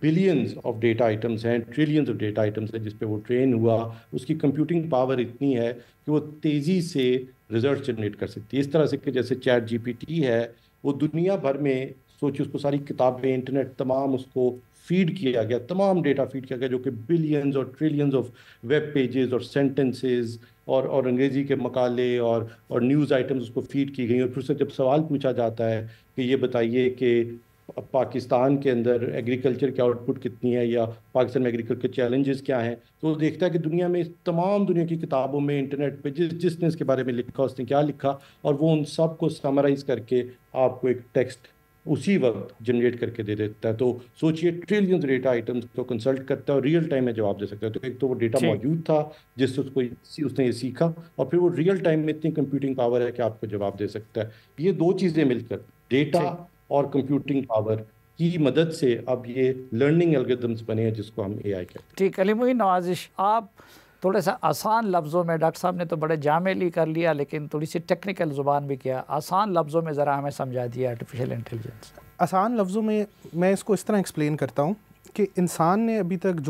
Billions of data items ہیں، trillions of data items ہیں جس پہ وہ ٹرین ہوا. اس کی کمپیوٹنگ پاور اتنی ہے کہ وہ تیزی سے ریزلٹ جنریٹ کر سکتی ہے. اس طرح سے کہ جیسے چیٹ جی پی ٹی ہے، وہ دنیا بھر میں سوچی، اس کو ساری کتابیں، انٹرنیٹ، تمام اس کو فیڈ کیا گیا، تمام ڈیٹا فیڈ کیا گیا جو کہ بلینز اور ٹریلینز آف ویب پیجز اور سینٹنسز اور انگریزی کے مقالے اور نیوز آئٹمز اس کو فیڈ کی گئی. اور پھر سے جب سوال پوچھا جاتا ہے کہ یہ بتائیے کہ پاکستان کے اندر ایگریکلچر کی آؤٹ پٹ کتنی ہے، یا پاکستان میں ایگریکلچر کے چیلنجز کیا ہیں، تو وہ دیکھتا ہے کہ دنیا میں، تمام دنیا کی کتابوں میں، انٹرنیٹ پہ جس نے اس کے بارے میں لکھا اس نے کیا لکھا، اور وہ ان سب کو سمرائز کر کے آپ کو ایک ٹیکسٹ اسی وقت جنریٹ کر کے دے دیتا ہے. تو سوچئے ٹریلینز ڈیٹا آئٹمس کو کنسلٹ کرتا ہے اور ریئل ٹائم میں جواب دے سکتا ہے. تو ایک تو وہ ڈیٹا ٹھیک. موجود تھا جس سے اس نے یہ سیکھا، اور پھر وہ ریئل ٹائم میں اتنی کمپیوٹنگ پاور ہے کہ آپ کو جواب دے سکتا ہے. یہ دو چیزیں مل کر، ڈیٹا ٹھیک. اور کمپیوٹنگ پاور کی مدد سے اب یہ لرننگ الگریدمس بنے ہیں جس کو ہم اے آئی کہتے ہیں. ٹھیک. علی معین نوازش، آپ تھوڑے سا آسان لفظوں میں، ڈاکٹر صاحب نے تو بڑے جامعلی کر لیا لیکن تھوڑی سی ٹیکنیکل زبان بھی کیا، آسان لفظوں میں ذرا ہمیں سمجھا دیا آرٹیفیشیل انٹیلیجنس. آسان لفظوں میں اس کو اس طرح ایکسپلین کرتا ہوں کہ انسان نے ابھی تک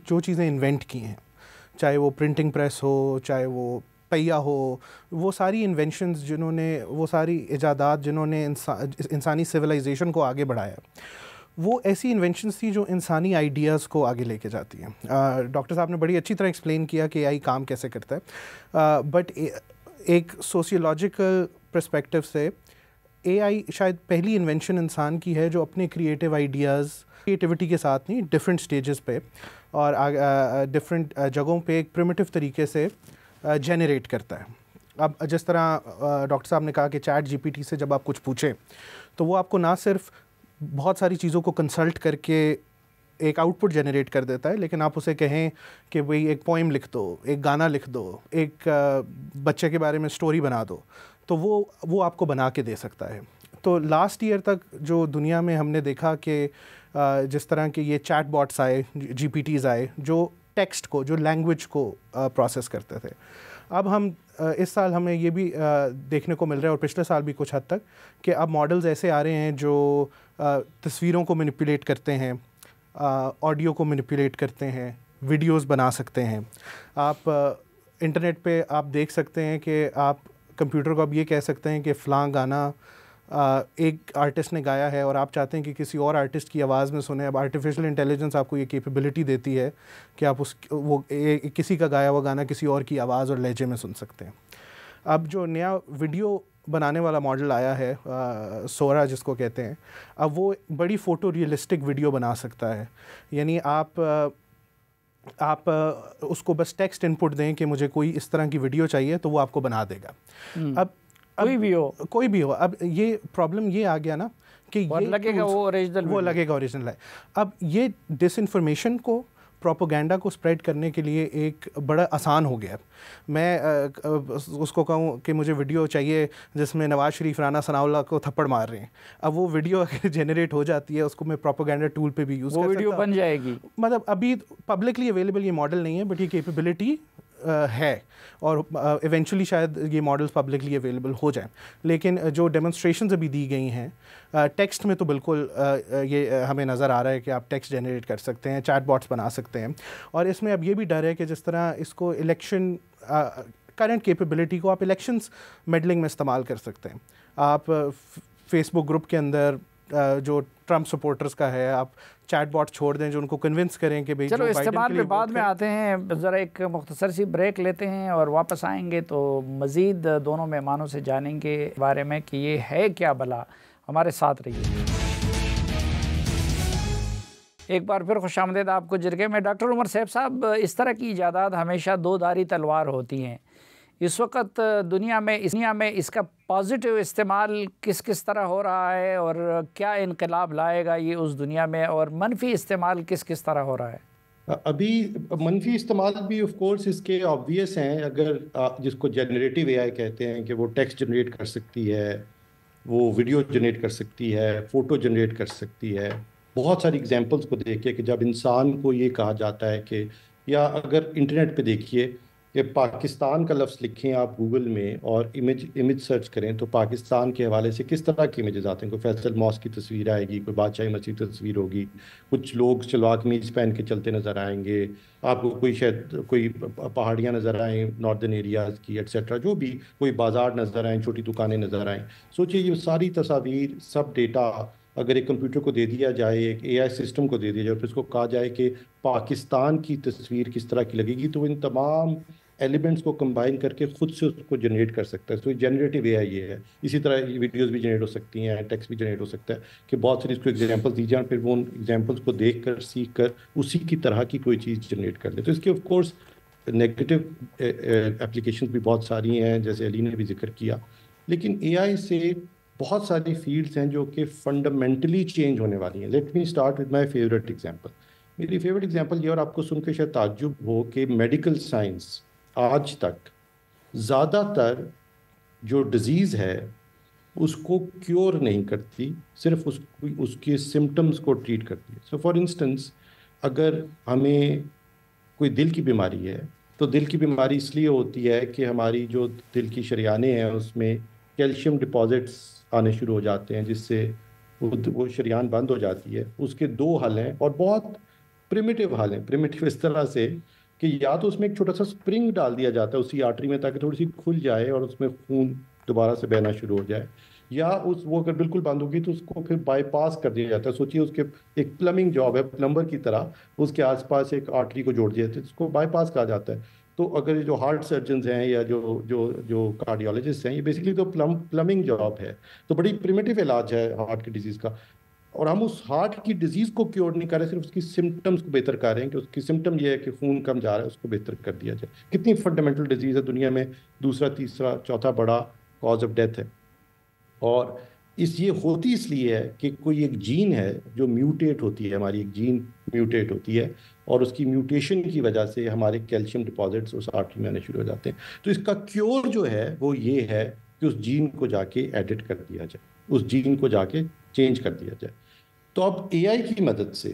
جو چیزیں انوینٹ کی ہیں، چاہے وہ پرنٹنگ پریس ہو، چاہے وہ پہیہ ہو، وہ ساری انوینشنز جنہوں نے، وہ ساری ایجادات جنہوں نے انسانی سویلائزیشن کو آگے بڑھایا، وہ ایسی انوینشنز تھی جو انسانی آئیڈیاز کو آگے لے کے جاتی ہیں. ڈاکٹر صاحب نے بڑی اچھی طرح ایکسپلین کیا کہ اے آئی کام کیسے کرتا ہے، بٹ ایک سوشیولوجیکل پرسپیکٹو سے اے آئی شاید پہلی انوینشن انسان کی ہے جو اپنے کریٹیو آئیڈیاز، کریٹیوٹی کے ساتھ نہیں، ڈفرینٹ سٹیجز پہ اور ڈفرینٹ جگہوں پہ ایک پریمیٹیو طریقے سے جنریٹ کرتا ہے. اب جس طرح ڈاکٹر صاحب نے کہا کہ چیٹ جی پی ٹی سے جب آپ کچھ پوچھیں تو وہ آپ کو نہ صرف بہت ساری چیزوں کو کنسلٹ کر کے ایک آؤٹ پٹ جنریٹ کر دیتا ہے، لیکن آپ اسے کہیں کہ بھئی ایک پوئم لکھ دو، ایک گانا لکھ دو، ایک بچے کے بارے میں سٹوری بنا دو، تو وہ آپ کو بنا کے دے سکتا ہے. تو لاسٹ ایئر تک جو دنیا میں ہم نے دیکھا کہ جس طرح کے یہ چیٹ باٹس آئے، جی پی ٹیز آئے جو ٹیکسٹ کو، جو لینگویج کو پروسیس کرتے تھے، اب ہم اس سال ہمیں یہ بھی دیکھنے کو مل رہا ہے اور پچھلے سال بھی کچھ حد تک کہ اب ماڈلز ایسے آ رہے ہیں جو تصویروں کو مینیپولیٹ کرتے ہیں، آڈیو کو مینیپولیٹ کرتے ہیں، ویڈیوز بنا سکتے ہیں. آپ انٹرنیٹ پہ آپ دیکھ سکتے ہیں کہ آپ کمپیوٹر کو اب یہ کہہ سکتے ہیں کہ فلاں گانا ایک آرٹسٹ نے گایا ہے اور آپ چاہتے ہیں کہ کسی اور آرٹسٹ کی آواز میں سنیں. اب آرٹیفیشیل انٹیلیجنس آپ کو یہ کیپیبلٹی دیتی ہے کہ آپ کسی کا گایا ہوا گانا کسی اور کی آواز اور لہجے میں سن سکتے ہیں. اب جو نیا ویڈیو بنانے والا ماڈل آیا ہے سورا جس کو کہتے ہیں، اب وہ بڑی فوٹو ریئلسٹک ویڈیو بنا سکتا ہے. یعنی آپ اس کو بس ٹیکسٹ ان پٹ دیں کہ مجھے کوئی اس طرح کی ویڈیو چاہیے تو وہ آپ کو بنا دے گا. اب کوئی بھی ہو. اب یہ پرابلم یہ آ گیا نا کہ یہ لگے گا وہ لگے گا اوریجنل ہے. اب یہ ڈس انفارمیشن کو، پروپوگینڈا کو سپریڈ کرنے کے لیے ایک بڑا آسان ہو گیا. میں اس کو کہوں کہ مجھے ویڈیو چاہیے جس میں نواز شریف رانا ثناء اللہ کو تھپڑ مار رہے ہیں، اب وہ ویڈیو اگر جنریٹ ہو جاتی ہے اس کو میں پروپوگینڈا ٹول پہ بھی یوز کر سکتا ہوں، ویڈیو بن جائے گی. مطلب ابھی پبلکلی اویلیبل یہ ماڈل نہیں ہے بٹ یہ کیپیبلٹی ہے اور ایونچولی شاید یہ ماڈلز پبلکلی اویلیبل ہو جائیں. لیکن جو ڈیمونسٹریشنز ابھی دی گئی ہیں ٹیکسٹ میں تو بالکل یہ ہمیں نظر آ رہا ہے کہ آپ ٹیکسٹ جنریٹ کر سکتے ہیں، چیٹ باٹس بنا سکتے ہیں. اور اس میں اب یہ بھی ڈر ہے کہ جس طرح اس کو الیکشن کرنٹ کیپیبلٹی کو آپ الیکشنز میڈلنگ میں استعمال کر سکتے ہیں. آپ فیس بک گروپ کے اندر جو ٹرمپ سپورٹرز کا ہے، آپ چیٹ باٹ چھوڑ دیں جو ان کو کنونس کریں کہ بھئی چلو استعمال پہ بعد میں آتے ہیں. ذرا ایک مختصر سی بریک لیتے ہیں اور واپس آئیں گے تو مزید دونوں مہمانوں سے جانیں گے بارے میں کہ یہ ہے کیا بلا. ہمارے ساتھ رہیے. ایک بار پھر خوش آمدید آپ کو جرگے میں. ڈاکٹر عمر سیف صاحب، اس طرح کی ایجادات ہمیشہ دو دھاری تلوار ہوتی ہیں. اس وقت دنیا میں اس کا پازیٹیو استعمال کس طرح ہو رہا ہے اور کیا انقلاب لائے گا یہ اس دنیا میں، اور منفی استعمال کس طرح ہو رہا ہے؟ ابھی منفی استعمال بھی آف کورس اس کے آبویس ہیں. اگر جس کو جنریٹیو اے آئی کہتے ہیں کہ وہ ٹیکسٹ جنریٹ کر سکتی ہے، وہ ویڈیو جنریٹ کر سکتی ہے، فوٹو جنریٹ کر سکتی ہے. بہت ساری اگزامپلس کو دیکھیے کہ جب انسان کو یہ کہا جاتا ہے کہ، یا اگر انٹرنیٹ پہ دیکھیے کہ پاکستان کا لفظ لکھیں آپ گوگل میں اور امیج سرچ کریں تو پاکستان کے حوالے سے کس طرح کی امیجز آتے ہیں. کوئی فیصل ماسک کی تصویر آئے گی, کوئی بادشاہی مسجد کی تصویر ہوگی, کچھ لوگ شلوار قمیض پہن کے چلتے نظر آئیں گے آپ کو, کوئی پہاڑیاں نظر آئیں ناردرن ایریاز کی ایٹسیٹرا, جو بھی, کوئی بازار نظر آئیں, چھوٹی دکانیں نظر آئیں. سوچئے یہ ساری تصاویر, سب ڈیٹا اگر ایک کمپیوٹر کو دے دیا جائے, ایک اے آئی سسٹم کو دے دیا جائے, اور پھر اس کو کہا جائے کہ پاکستان کی تصویر کس طرح کی لگے گی, تو ان تمام ایلیمنٹس کو کمبائن کر کے خود سے اس کو جنریٹ کر سکتا ہے. تو جنریٹو اے آئی یہ ہے. اسی طرح ویڈیوز بھی جنریٹ ہو سکتی ہیں, ٹیکسٹ بھی جنریٹ ہو سکتا ہے, کہ بہت ساری اس کو ایگزامپل دی جائیں, پھر وہ ان ایگزامپلس کو دیکھ کر سیکھ کر اسی کی طرح کی کوئی چیز جنریٹ کر لے. تو اس کے آف کورس نیگیٹو اپلیکیشنز بھی بہت ساری ہیں, جیسے علی نے بھی ذکر کیا. لیکن اے آئی سے بہت ساری فیلڈس ہیں جو کہ فنڈامنٹلی چینج ہونے والی ہیں. Let me start with my favourite example. میری فیوریٹ ایگزامپل یہ, اور آپ کو سن کے شاید تعجب ہو, کہ میڈیکل سائنس آج تک زیادہ تر جو ڈیزیز ہے اس کو کیور نہیں کرتی, صرف اس کے سمٹمز کو ٹریٹ کرتی ہے. سو فار انسٹنس, اگر ہمیں کوئی دل کی بیماری ہے تو دل کی بیماری اس لیے ہوتی ہے کہ ہماری جو دل کی شریانیں ہیں اس میں کیلشیم ڈپازٹس آنے شروع ہو جاتے ہیں, جس سے وہ شریان بند ہو جاتی ہے. اس کے دو حل ہیں, اور بہت پریمیٹیو حل ہیں. پریمیٹیو اس طرح سے کہ یا تو اس میں ایک چھوٹا سا اسپرنگ ڈال دیا جاتا ہے اسی آرٹری میں, تاکہ تھوڑی سی کھل جائے اور اس میں خون دوبارہ سے بہنا شروع ہو جائے, یا وہ اگر بالکل بند ہوگی تو اس کو پھر بائی پاس کر دیا جاتا ہے. سوچیے اس کے ایک پلمنگ جاب ہے, پلمبر کی طرح اس کے آس پاس ایک آرٹری کو جوڑ دیا جاتا ہے, اس کو بائی پاس کہا جاتا ہے. تو اگر جو ہارٹ سرجنز ہیں یا جو کارڈیولوجسٹ ہیں, یہ بیسکلی تو پلمنگ جاب ہے. تو بڑی پریمیٹیو علاج ہے ہارٹ کی ڈیزیز کا, اور ہم اس ہارٹ کی ڈیزیز کو کیور نہیں کر رہے, صرف اس کی سمٹمز کو بہتر کر رہے ہیں, کہ اس کی سمٹم یہ ہے کہ خون کم جا رہا ہے, اس کو بہتر کر دیا جائے. کتنی فنڈامنٹل ڈیزیز ہے دنیا میں, دوسرا تیسرا چوتھا بڑا کاز آف ڈیتھ ہے. اور یہ ہوتی اس لیے ہے کہ کوئی ایک جین ہے جو میوٹیٹ ہوتی ہے, ہماری ایک جین میوٹیٹ ہوتی ہے, اور اس کی میوٹیشن کی وجہ سے ہمارے کیلشیم ڈپازٹس اس آرٹری میں آنے شروع ہو جاتے ہیں. تو اس کا کیور جو ہے وہ یہ ہے کہ اس جین کو جا کے ایڈٹ کر دیا جائے, اس جین کو جا کے چینج کر دیا جائے. تو اب اے آئی کی مدد سے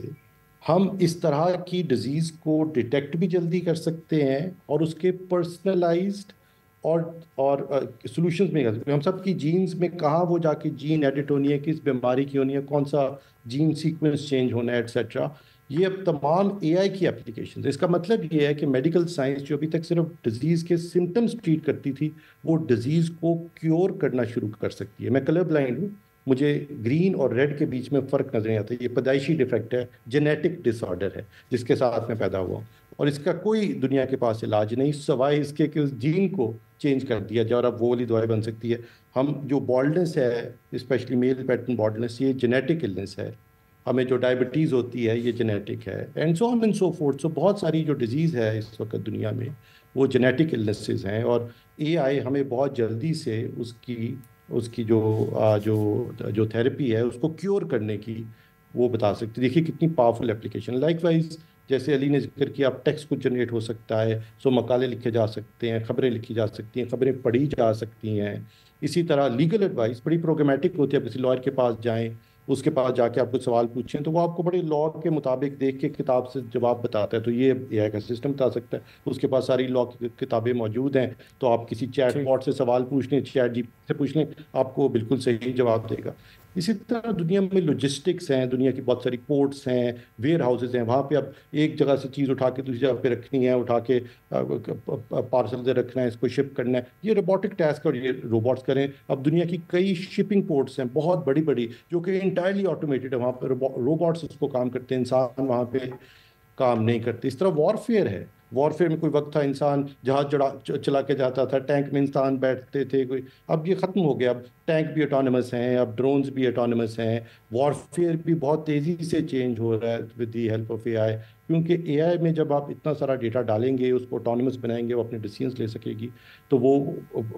ہم اس طرح کی ڈیزیز کو ڈیٹیکٹ بھی جلدی کر سکتے ہیں, اور اس کے پرسنلائزڈ اور سولوشنز میں ہم سب کی جینز میں کہاں وہ جا کے جین ایڈٹ ہونی ہے, کس بیماری کی ہونی ہے, کون سا جین سیکوینس چینج ہونا ہے, ایٹسیٹرا. یہ اب تمام اے آئی کی اپلیکیشنز. اس کا مطلب یہ ہے کہ میڈیکل سائنس جو ابھی تک صرف ڈیزیز کے سمٹمز ٹریٹ کرتی تھی, وہ ڈیزیز کو کیور کرنا شروع کر سکتی ہے. میں کلر بلائنڈ ہوں, مجھے گرین اور ریڈ کے بیچ میں فرق نظر نہیں آتا. یہ پیدائشی ڈیفیکٹ ہے, جینیٹک ڈس آرڈر ہے جس کے ساتھ میں پیدا ہوا ہوں, اور اس کا کوئی دنیا کے پاس علاج نہیں سوائے اس کے کہ اس جین کو چینج کر دیا جائے, اور اب وہ والی دوائی بن سکتی ہے. ہم جو بالڈنس ہے, اسپیشلی میل پیٹرن بالڈنس, یہ جینیٹک النس ہے. ہمیں جو ڈائبٹیز ہوتی ہے یہ جینیٹک ہے, and so on and so forth. So بہت ساری جو ڈیزیز ہے اس وقت دنیا میں وہ جینیٹک النسز ہیں, اور اے آئی ہمیں بہت جلدی سے اس کی جو تھیراپی ہے اس کو کیور کرنے کی وہ بتا سکتی. دیکھیے کتنی پاورفل اپلیکیشن. لائک وائز جیسے علی نے ذکر کیا, اب ٹیکسٹ کچھ جنریٹ ہو سکتا ہے, سو مقالے لکھے جا سکتے ہیں, خبریں لکھی جا سکتی ہیں, خبریں پڑھی جا سکتی ہیں. اسی طرح لیگل ایڈوائس بڑی پروگرامیٹک ہوتی ہے. آپ کسی لائر کے پاس جائیں, اس کے پاس جا کے آپ کو سوال پوچھیں تو وہ آپ کو بڑے لا کے مطابق دیکھ کے کتاب سے جواب بتاتا ہے. تو یہ اے آئی کا سسٹم بتا سکتا ہے. اس کے پاس ساری لا کی کتابیں موجود ہیں, تو آپ کسی چیٹ باٹ سے سوال پوچھ لیں, چیٹ جی سے پوچھ لیں, آپ کو بالکل صحیح جواب دے گا. اسی طرح دنیا میں لاجسٹکس ہیں, دنیا کی بہت ساری پورٹس ہیں, ویئر ہاؤسز ہیں, وہاں پہ اب ایک جگہ سے چیز اٹھا کے دوسری جگہ پہ رکھنی ہے, اٹھا کے پارسل سے رکھنا ہے, اس کو شپ کرنا ہے. یہ روبوٹک ٹاسک اور یہ روبوٹس کریں. اب دنیا کی کئی شپنگ پورٹس ہیں بہت بڑی بڑی جو کہ انٹائرلی آٹومیٹڈ ہے, وہاں پہ روبوٹس اس کو کام کرتے ہیں, انسان وہاں پہ کام نہیں کرتے. اس طرح وارفیئر ہے. وارفیئر میں کوئی وقت تھا انسان جہاز چلا کے جاتا تھا, ٹینک میں انسان بیٹھتے تھے, اب یہ ختم ہو گیا. اب ٹینک بھی آٹونمس ہیں, اب ڈرونز بھی آٹونمس ہیں. وارفیئر بھی بہت تیزی سے چینج ہو رہا ہے ود دی ہیلپ آف اے آئی, کیونکہ اے آئی میں جب آپ اتنا سارا ڈیٹا ڈالیں گے, اس کو آٹونمس بنائیں گے, وہ اپنے ڈیسیژنس لے سکے گی, تو وہ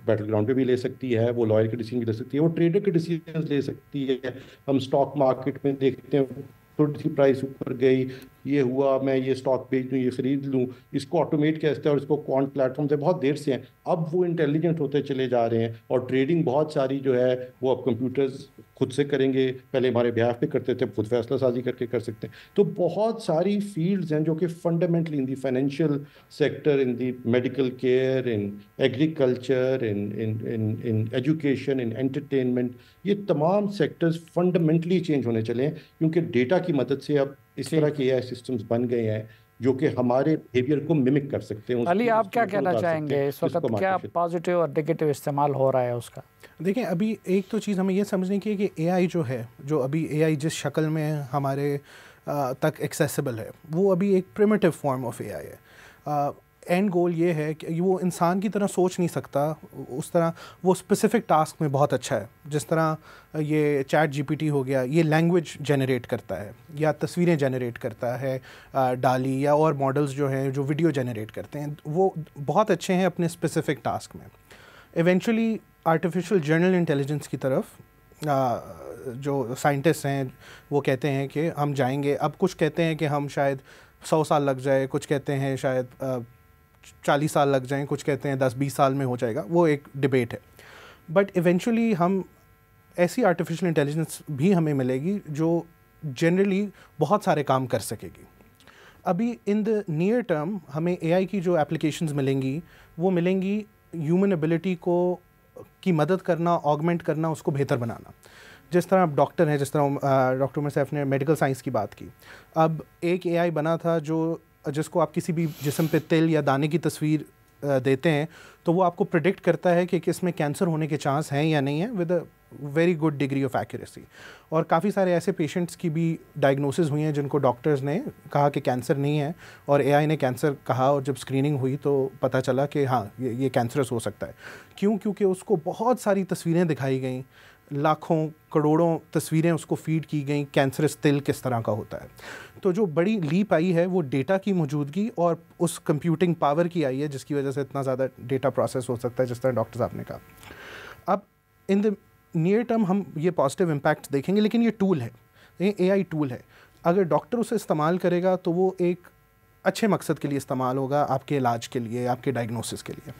بیٹل گراؤنڈ پہ بھی لے سکتی ہے, وہ لائر کے ڈیسیژن بھی لے سکتی ہے, وہ ٹریڈر کے ڈیسیژنس لے سکتی ہے. ہم اسٹاک مارکیٹ میں دیکھتے ہیں تھوڑی سی پرائس اوپر گئی, یہ ہوا میں یہ اسٹاک بیچ دوں، یہ خرید لوں، اس کو آٹومیٹ کیسے ہے، اور اس کو کون پلیٹ فارم سے بہت دیر سے ہیں، اب وہ انٹیلیجنٹ ہوتے چلے جا رہے ہیں، اور ٹریڈنگ بہت ساری جو ہے وہ اب کمپیوٹرز خود سے کریں گے، پہلے ہمارے بیہاف پہ کرتے تھے، خود فیصلہ سازی کر کے کر سکتے ہیں. تو بہت ساری فیلڈز ہیں جو کہ fundamentally in the financial sector, in the medical care, in agriculture, in education, in entertainment, یہ تمام سیکٹرز فنڈامنٹلی چینج ہونے چلے ہیں، کیونکہ ڈیٹا کی مدد سے اب اس طرح کے اے آئی سسٹمز بن گئے ہیں جو کہ ہمارے بیہیویئر کو ممک کر سکتے ہیں. علی آپ کیا کہنا چاہیں گے اس وقت، کیا پازیٹیو اور نیگیٹو استعمال ہو رہا ہے اس کا؟ دیکھیں ابھی ایک تو چیز ہمیں یہ سمجھنے کی ہے کہ اے آئی جو ہے، جو ابھی اے آئی جس شکل میں ہمارے تک ایکسیسیبل ہے، وہ ابھی ایک پریمیٹیو فارم آف اے آئی ہے. اینڈ گول یہ ہے کہ وہ انسان کی طرح سوچ نہیں سکتا، اس طرح وہ اسپیسیفک ٹاسک میں بہت اچھا ہے. جس طرح یہ چیٹ جی پی ٹی ہو گیا، یہ لینگویج جنریٹ کرتا ہے یا تصویریں جنریٹ کرتا ہے، ڈالی یا اور ماڈلز جو ہیں جو ویڈیو جنریٹ کرتے ہیں، وہ بہت اچھے ہیں اپنے اسپیسیفک ٹاسک میں. ایونچولی آرٹیفیشیل جنرل انٹیلیجنس کی طرف جو سائنٹسٹ ہیں وہ کہتے ہیں کہ ہم جائیں گے. اب کچھ کہتے ہیں کہ ہم شاید 100 سال لگ جائے، کچھ کہتے ہیں شاید 40 سال لگ جائیں، کچھ کہتے ہیں 10-20 سال میں ہو جائے گا، وہ ایک ڈبیٹ ہے. بٹ ایونچولی ہم ایسی آرٹیفیشیل انٹیلیجنس بھی ہمیں ملے گی جو جنرلی بہت سارے کام کر سکے گی. ابھی ان دا نیئر ٹرم ہمیں اے آئی کی جو اپلیکیشنز ملیں گی وہ ملیں گی ہیومن ایبلٹی کی مدد کرنا، آگمنٹ کرنا، اس کو بہتر بنانا. جس طرح اب ڈاکٹر ہیں، جس طرح ڈاکٹر عمر سیف نے میڈیکل سائنس کی بات کی، اب ایک اے آئی بنا تھا جس کو آپ کسی بھی جسم پہ تل یا دانے کی تصویر دیتے ہیں تو وہ آپ کو پریڈکٹ کرتا ہے کہ کس میں کینسر ہونے کے چانس ہیں یا نہیں ہیں، with a very good degree of accuracy. اور کافی سارے ایسے پیشنٹس کی بھی ڈائگنوسز ہوئی ہیں جن کو ڈاکٹرز نے کہا کہ کینسر نہیں ہے، اور اے آئی نے کینسر کہا، اور جب اسکریننگ ہوئی تو پتہ چلا کہ ہاں یہ کینسرس ہو سکتا ہے. کیوں؟ کیونکہ اس کو بہت ساری تصویریں دکھائی گئیں، لاکھوں کروڑوں تصویریں اس کو فیڈ کی گئیں کینسرس تل کس طرح کا ہوتا ہے. تو جو بڑی لیپ آئی ہے وہ ڈیٹا کی موجودگی اور اس کمپیوٹنگ پاور کی آئی ہے، جس کی وجہ سے اتنا زیادہ ڈیٹا پروسیس ہو سکتا ہے، جس طرح ڈاکٹر صاحب نے کہا. اب ان دا نیئر ٹرم ہم یہ پازیٹیو امپیکٹ دیکھیں گے، لیکن یہ ٹول ہے، یہ اے آئی ٹول ہے. اگر ڈاکٹر اسے استعمال کرے گا تو وہ ایک اچھے مقصد کے لیے استعمال ہوگا، آپ کے علاج کے لیے، آپ کے ڈائگنوسس کے لیے.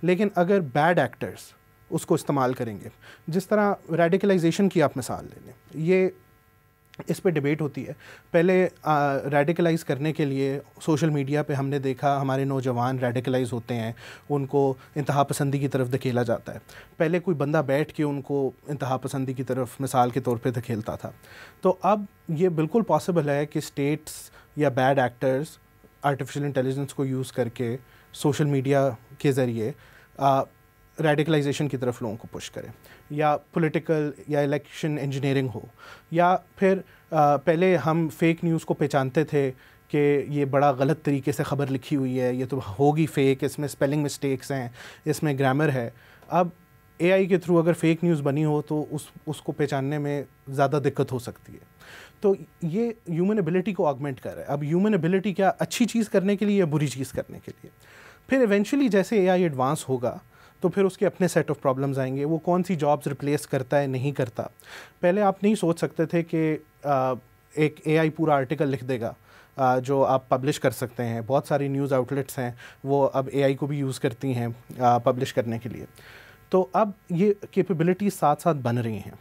لیکن اگر بیڈ ایکٹرز اس کو استعمال کریں گے، جس طرح ریڈیکلائزیشن کی آپ مثال لے لیں، یہ اس پہ ڈیبیٹ ہوتی ہے. پہلے ریڈیکلائز کرنے کے لیے سوشل میڈیا پہ ہم نے دیکھا ہمارے نوجوان ریڈیکلائز ہوتے ہیں، ان کو انتہا پسندی کی طرف دھکیلا جاتا ہے. پہلے کوئی بندہ بیٹھ کے ان کو انتہا پسندی کی طرف مثال کے طور پہ دھکیلتا تھا. تو اب یہ بالکل پاسبل ہے کہ اسٹیٹس یا بیڈ ایکٹرز آرٹیفیشیل انٹیلیجنس کو یوز کر کے سوشل میڈیا کے ذریعے ریڈیکلائزیشن کی طرف لوگوں کو پش کریں، یا پولیٹیکل یا الیکشن انجینئرنگ ہو. یا پھر پہلے ہم فیک نیوز کو پہچانتے تھے کہ یہ بڑا غلط طریقے سے خبر لکھی ہوئی ہے، یہ تو ہوگی فیک، اس میں اسپیلنگ مسٹیکس ہیں، اس میں گرامر ہے. اب اے آئی کے تھرو اگر فیک نیوز بنی ہو تو اس کو پہچاننے میں زیادہ دقت ہو سکتی ہے. تو یہ ہیومن ایبلٹی کو آگمنٹ کر رہا ہے. اب ہیومن ایبلٹی کیا اچھی چیز کرنے کے لیے یا بری چیز کرنے کے لیے؟ پھر ایونچولی جیسے اے آئی ایڈوانس ہوگا تو پھر اس کے اپنے سیٹ آف پرابلمز آئیں گے. وہ کون سی جابس ریپلیس کرتا ہے، نہیں کرتا. پہلے آپ نہیں سوچ سکتے تھے کہ ایک اے آئی پورا آرٹیکل لکھ دے گا جو آپ پبلش کر سکتے ہیں. بہت ساری نیوز آؤٹلیٹس ہیں وہ اب اے آئی کو بھی یوز کرتی ہیں پبلش کرنے کے لیے. تو اب یہ کیپیبلٹیز ساتھ ساتھ بن رہی ہیں.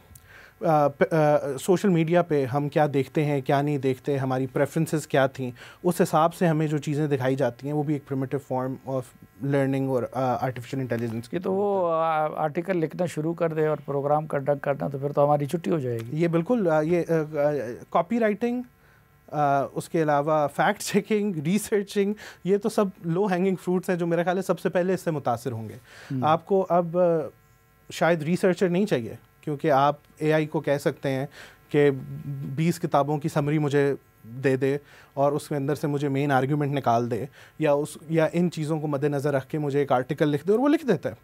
سوشل میڈیا پہ ہم کیا دیکھتے ہیں، کیا نہیں دیکھتے، ہماری پریفرنسز کیا تھیں، اس حساب سے ہمیں جو چیزیں دکھائی جاتی ہیں وہ بھی ایک پریمیٹیو فارم آف لرننگ اور آرٹیفیشیل انٹیلیجنس کی. تو وہ آرٹیکل لکھنا شروع کر دے اور پروگرام کنڈکٹ کرنا تو پھر تو ہماری چھٹی ہو جائے گی. یہ بالکل، یہ کاپی رائٹنگ، اس کے علاوہ فیکٹ چیکنگ، ریسرچنگ، یہ تو سب لو ہینگنگ فروٹس ہیں جو میرا خیال ہے سب سے پہلے اس سے متاثر ہوں گے. آپ کو اب شاید ریسرچر نہیں چاہیے، کیونکہ آپ اے آئی کو کہہ سکتے ہیں کہ 20 کتابوں کی سمری مجھے دے دے اور اس کے اندر سے مجھے مین آرگیومنٹ نکال دے، یا ان چیزوں کو مد نظر رکھ کے مجھے ایک آرٹیکل لکھ دے، اور وہ لکھ دیتا ہے.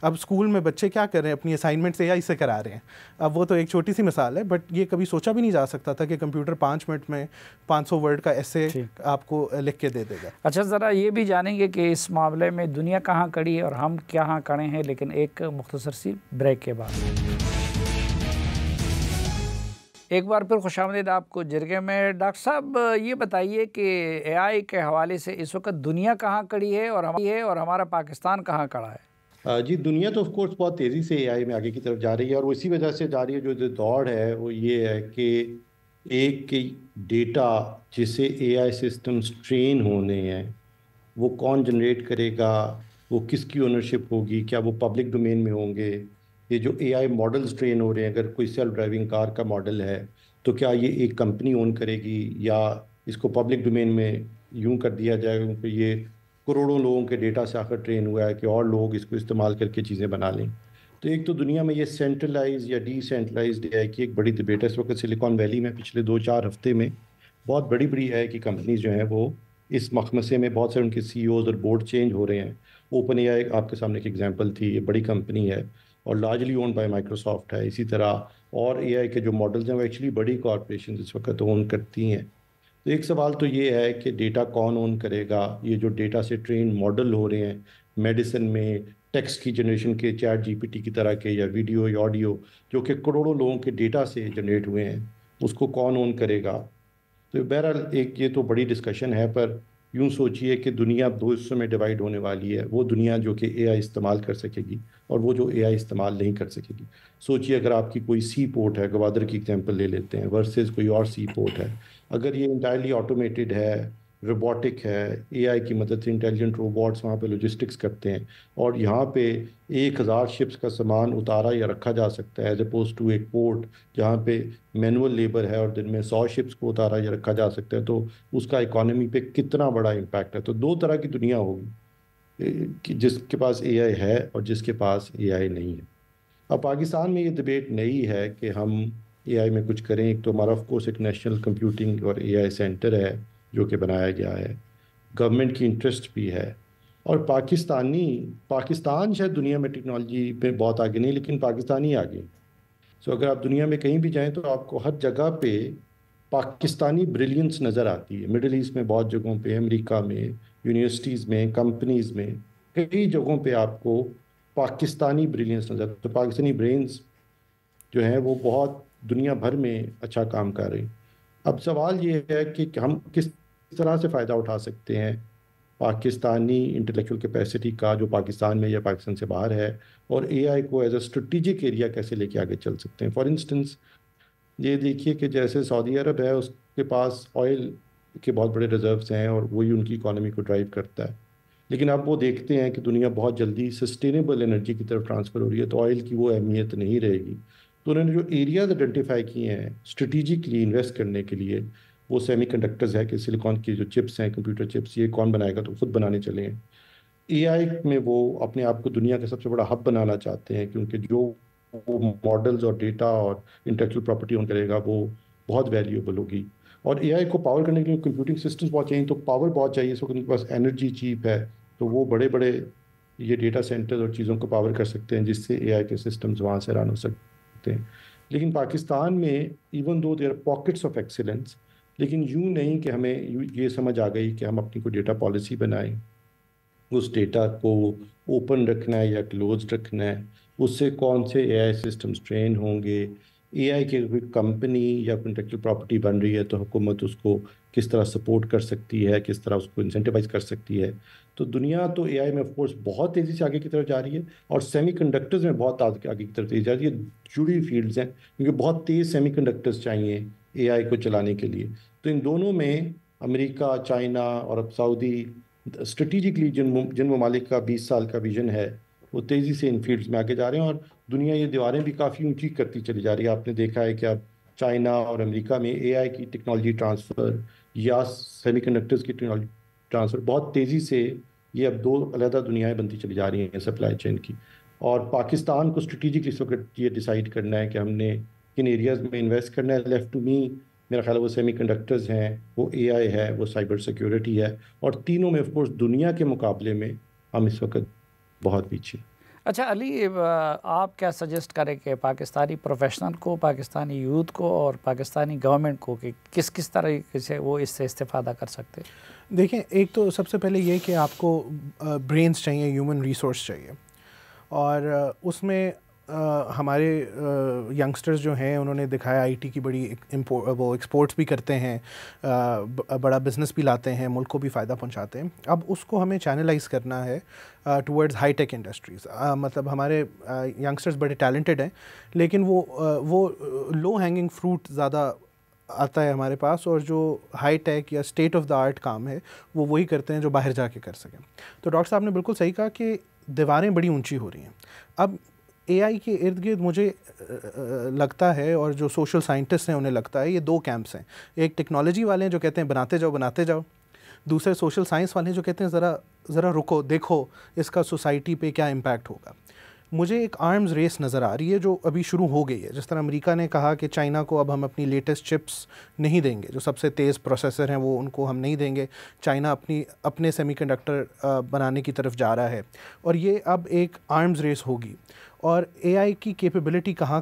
اب اسکول میں بچے کیا کر رہے ہیں، اپنی اسائنمنٹس اے آئی سے کرا رہے ہیں. اب وہ تو ایک چھوٹی سی مثال ہے، بٹ یہ کبھی سوچا بھی نہیں جا سکتا تھا کہ کمپیوٹر 5 منٹ میں 500 ورڈ کا ایسے آپ کو لکھ کے دے دے گا. اچھا، ذرا یہ بھی جانیں گے کہ اس معاملے میں دنیا کہاں کھڑی ہے اور ہم کہاں کھڑے ہیں، لیکن ایک مختصر سی بریک کے بعد. ایک بار پھر خوش آمدید آپ کو جرگے میں۔ ڈاکٹر صاحب یہ بتائیے کہ اے آئی کے حوالے سے اس وقت دنیا کہاں کڑی ہے اور ہمارا پاکستان کہاں کڑا ہے؟ جی دنیا تو آف کورس بہت تیزی سے اے آئی میں آگے کی طرف جا رہی ہے، اور اسی وجہ سے جا رہی ہے جو دوڑ ہے وہ یہ ہے کہ ایک ڈیٹا جسے اے آئی سسٹمز ٹرین ہونے ہیں وہ کون جنریٹ کرے گا، وہ کس کی اونرشپ ہوگی، کیا وہ پبلک ڈومین میں ہوں گے؟ یہ جو اے آئی ماڈلز ٹرین ہو رہے ہیں، اگر کوئی سیلف ڈرائیونگ کار کا ماڈل ہے تو کیا یہ ایک کمپنی اون کرے گی یا اس کو پبلک ڈومین میں یوں کر دیا جائے گا، کیونکہ یہ کروڑوں لوگوں کے ڈیٹا سے آخر ٹرین ہوا ہے کہ اور لوگ اس کو استعمال کر کے چیزیں بنا لیں۔ تو ایک تو دنیا میں یہ سینٹرلائز یا ڈی سینٹرلائزڈ اے آئی کی ایک بڑی ڈبیٹ ہے اس وقت سلیکان ویلی میں۔ پچھلے 2-4 ہفتے میں بہت بڑی بڑی اے آئی کی کمپنیز جو ہیں وہ اس مخمسے میں، بہت سے ان کے سی اوز اور بورڈ چینج ہو رہے ہیں۔ اوپن اے آئی آپ کے سامنے ایک ایگزامپل تھی، یہ بڑی کمپنی ہے اور لارجلی اونڈ بائی مائیکروسافٹ ہے۔ اسی طرح اور اے آئی کے جو ماڈلز ہیں وہ ایکچولی بڑی کارپوریشنز اس وقت اون کرتی ہیں۔ تو ایک سوال تو یہ ہے کہ ڈیٹا کون اون کرے گا؟ یہ جو ڈیٹا سے ٹرین ماڈل ہو رہے ہیں میڈیسن میں، ٹیکسٹ کی جنریشن کے چیٹ جی پی ٹی کی طرح کے، یا ویڈیو یا آڈیو جو کہ کروڑوں لوگوں کے ڈیٹا سے جنریٹ ہوئے ہیں، اس کو کون اون کرے گا؟ تو بہرحال ایک یہ تو بڑی ڈسکشن ہے، پر یوں سوچئے کہ دنیا 2 حصوں میں ڈیوائیڈ ہونے والی ہے۔ وہ دنیا جو کہ اے آئی استعمال کر سکے گی اور وہ جو اے آئی استعمال نہیں کر سکے گی۔ سوچئے اگر آپ کی کوئی سی پورٹ ہے، گوادر کی ایگزامپل لے لیتے ہیں، ورسز کوئی اور سی پورٹ ہے، اگر یہ انٹائرلی آٹومیٹڈ ہے، روبوٹک ہے، اے آئی کی مدد سے انٹیلیجنٹ روبوٹس وہاں پہ لاجسٹکس کرتے ہیں، اور یہاں پہ 1000 شپس کا سامان اتارا یا رکھا جا سکتا ہے ایز اپوز ٹو ایک پورٹ جہاں پہ مینول لیبر ہے اور دن میں 100 شپس کو اتارا یا رکھا جا سکتا ہے، تو اس کا اکانومی پہ کتنا بڑا امپیکٹ ہے۔ تو 2 طرح کی دنیا ہوگی، جس کے پاس اے آئی ہے اور جس کے پاس اے آئی نہیں ہے۔ اب پاکستان میں یہ ڈبیٹ نہیں ہے کہ ہم اے آئی میں کچھ کریں۔ ایک تو ہمارا آف کورس ایک نیشنل کمپیوٹنگ اور اے آئی سینٹر ہے جو کہ بنایا گیا ہے، گورنمنٹ کی انٹرسٹ بھی ہے، اور پاکستان شاید دنیا میں ٹیکنالوجی پہ بہت آگے نہیں، لیکن پاکستانی آگے۔ سو اگر آپ دنیا میں کہیں بھی جائیں تو آپ کو ہر جگہ پہ پاکستانی بریلینس نظر آتی ہے۔ مڈل ایسٹ میں بہت جگہوں پہ، امریکہ میں، یونیورسٹیز میں، کمپنیز میں، کئی جگہوں پہ آپ کو پاکستانی بریلینس نظر آتی ہے۔ تو پاکستانی برینز جو ہیں وہ بہت دنیا بھر میں اچھا کام کر رہے ہیں۔ اب سوال یہ ہے کہ ہم کس طرح سے فائدہ اٹھا سکتے ہیں پاکستانی انٹلیکچوئل کیپیسٹی کا جو پاکستان میں یا پاکستان سے باہر ہے، اور اے آئی کو ایز اے اسٹریٹجک ایریا کیسے لے کے آگے چل سکتے ہیں۔ فار انسٹنس یہ دیکھیے کہ جیسے سعودی عرب ہے، اس کے پاس آئل کے بہت بڑے ریزروز ہیں اور وہی ان کی اکانومی کو ڈرائیو کرتا ہے، لیکن اب وہ دیکھتے ہیں کہ دنیا بہت جلدی سسٹینیبل انرجی کی طرف ٹرانسفر ہو رہی ہے، تو آئل کی وہ اہمیت نہیں رہے گی۔ تو انہوں نے جو ایریاز آئیڈینٹیفائی کیے ہیں اسٹریٹجکلی انویسٹ کرنے کے لیے، وہ سیمی کنڈکٹرز ہے کہ سلیکان کی جو چپس ہیں، کمپیوٹر چپس، یہ کون بنائے گا؟ تو خود بنانے چلے ہیں۔ اے آئی میں وہ اپنے آپ کو دنیا کا سب سے بڑا ہب بنانا چاہتے ہیں، کیونکہ جو وہ ماڈلز اور ڈیٹا اور انٹلیکچوئل پراپرٹی اون کرے گا وہ بہت ویلیوبل ہوگی۔ اور اے آئی کو پاور کرنے کے لیے کمپیوٹنگ سسٹمز بہت چاہیے، تو پاور بہت چاہیے۔ اس وقت ان کے پاس انرجی چیپ ہے، تو وہ بڑے بڑے یہ ڈیٹا سینٹر اور چیزوں کو پاور کر سکتے ہیں، جس سے اے آئی کے سسٹمز وہاں سے رن ہو سکتے ہیں۔ لیکن پاکستان میں even though there pockets of excellence, لیکن یوں نہیں کہ ہمیں یہ سمجھ آ گئی کہ ہم اپنی کوئی ڈیٹا پالیسی بنائیں، اس ڈیٹا کو اوپن رکھنا ہے یا کلوز رکھنا ہے، اس سے کون سے اے آئی سسٹمز ٹرین ہوں گے، اے آئی کی کوئی کمپنی یا انٹلیکچوئل پراپرٹی بن رہی ہے تو حکومت اس کو کس طرح سپورٹ کر سکتی ہے، کس طرح اس کو انسینٹیوائز کر سکتی ہے۔ تو دنیا تو اے آئی میں آف کورس بہت تیزی سے آگے کی طرف جا رہی ہے، اور سیمی کنڈکٹرز میں بہت آگے کی طرف تیزی جا رہی ہے۔ جڑی فیلڈز ہیں کیونکہ بہت تیز سیمی کنڈکٹرز چاہیے اے آئی کو چلانے کے لیے۔ تو ان دونوں میں امریکہ، چائنا اور اب سعودی اسٹریٹجکلی جن ممالک کا 20 سال کا ویژن ہے وہ تیزی سے ان فیلڈز میں آگے جا رہے ہیں، اور دنیا یہ دیواریں بھی کافی اونچی کرتی چلی جا رہی ہے۔ آپ نے دیکھا ہے کہ اب چائنا اور امریکہ میں اے آئی کی ٹیکنالوجی ٹرانسفر یا سیمی کنڈکٹرز کی ٹیکنالوجی ٹرانسفر بہت تیزی سے، یہ اب 2 علیحدہ دنیایں بنتی چلی جا رہی ہیں سپلائی چین کی۔ اور پاکستان کو اسٹریٹجکلی اس وقت یہ ڈیسائیڈ کرنا ہے کہ ہم نے کن ایریاز میں انویسٹ کرنا ہے۔ لیفٹ ٹو می میرا خیال ہے وہ سیمی کنڈکٹرز ہیں، وہ اے آئی ہے، وہ سائبر سیکیورٹی ہے، اور تینوں میں آف کورس دنیا کے مقابلے میں ہم اس وقت بہت پیچھے۔ اچھا علی، آپ کیا سجیسٹ کریں کہ پاکستانی پروفیشنل کو، پاکستانی یوتھ کو اور پاکستانی گورنمنٹ کو کہ کس طریقے سے وہ اس سے استفادہ کر سکتے؟ دیکھیں، ایک تو سب سے پہلے یہ کہ آپ کو برینز چاہیے، ہیومن ریسورس چاہیے، اور اس میں ہمارے ینگسٹرز جو ہیں انہوں نے دکھایا آئی ٹی کی بڑی وہ ایکسپورٹس بھی کرتے ہیں, بڑا بزنس بھی لاتے ہیں, ملک کو بھی فائدہ پہنچاتے ہیں. اب اس کو ہمیں چینلائز کرنا ہے ٹورڈز ہائی ٹیک انڈسٹریز. مطلب ہمارے ینگسٹرز بڑے ٹیلنٹڈ ہیں لیکن وہ لو ہینگنگ فروٹ زیادہ آتا ہے ہمارے پاس, اور جو ہائی ٹیک یا اسٹیٹ آف دا آرٹ کام ہے وہ وہی کرتے ہیں جو باہر جا کے کر سکیں. تو ڈاکٹر صاحب نے بالکل صحیح کہا کہ دیواریں بڑی اونچی ہو رہی ہیں. اب اے آئی کے ارد گرد مجھے لگتا ہے, اور جو سوشل سائنٹسٹ ہیں انہیں لگتا ہے, یہ دو کیمپس ہیں. ایک ٹیکنالوجی والے ہیں جو کہتے ہیں بناتے جاؤ, دوسرے سوشل سائنس والے ہیں جو کہتے ہیں ذرا رکو دیکھو اس کا سوسائٹی پہ کیا امپیکٹ ہوگا. مجھے ایک آرمز ریس نظر آ رہی ہے جو ابھی شروع ہو گئی ہے. جس طرح امریکہ نے کہا کہ چائنا کو اب ہم اپنی لیٹسٹ چپس نہیں دیں گے, جو سب سے تیز پروسیسر ہیں وہ ان کو ہم نہیں دیں گے. چائنا اپنے سیمی کنڈکٹر بنانے کی طرف جا رہا ہے, اور یہ اب ایک آرمز ریس ہوگی. اور اے آئی کی کیپیبلٹی کہاں